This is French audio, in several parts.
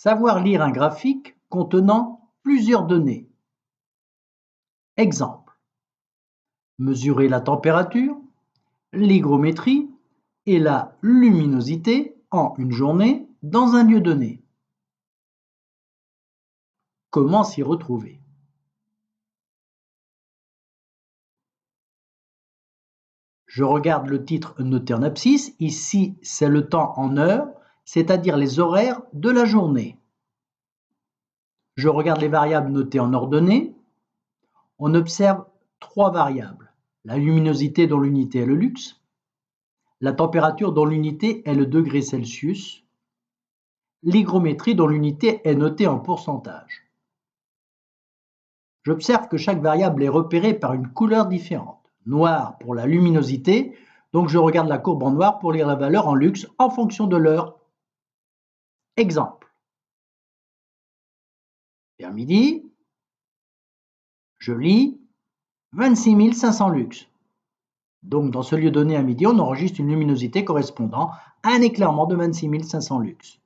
Savoir lire un graphique contenant plusieurs données. Exemple. Mesurer la température, l'hygrométrie et la luminosité en une journée dans un lieu donné. Comment s'y retrouver? Je regarde le titre noté en abscisse. Ici, c'est le temps en heures, c'est-à-dire les horaires de la journée. Je regarde les variables notées en ordonnée. On observe trois variables. La luminosité dont l'unité est le lux, la température dont l'unité est le degré Celsius, l'hygrométrie dont l'unité est notée en pourcentage. J'observe que chaque variable est repérée par une couleur différente. Noir pour la luminosité, donc je regarde la courbe en noir pour lire la valeur en lux en fonction de l'heure. Exemple. Vers midi, je lis 26 500 lux. Donc dans ce lieu donné à midi, on enregistre une luminosité correspondant à un éclairement de 26 500 lux.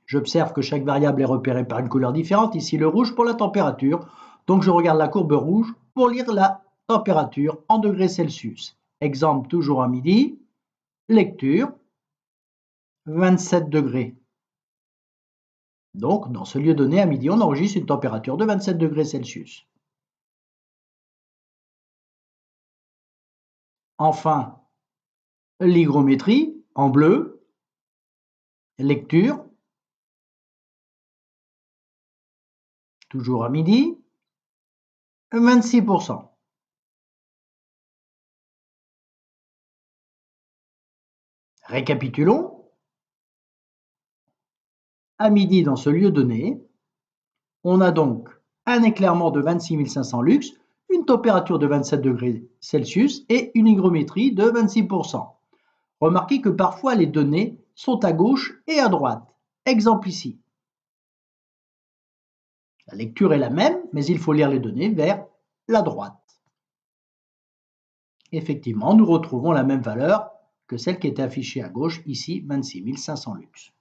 J'observe que chaque variable est repérée par une couleur différente, ici le rouge pour la température, donc je regarde la courbe rouge pour lire la température en degrés Celsius. Exemple toujours à midi, lecture, 27 degrés. Donc dans ce lieu donné à midi, on enregistre une température de 27 degrés Celsius. Enfin, l'hygrométrie en bleu, lecture, toujours à midi, 26%. Récapitulons. À midi, dans ce lieu donné, on a donc un éclairement de 26 500 lux, une température de 27 degrés Celsius et une hygrométrie de 26%. Remarquez que parfois les données sont à gauche et à droite. Exemple ici. La lecture est la même, mais il faut lire les données vers la droite. Effectivement, nous retrouvons la même valeur que celle qui était affichée à gauche, ici 26 500 lux.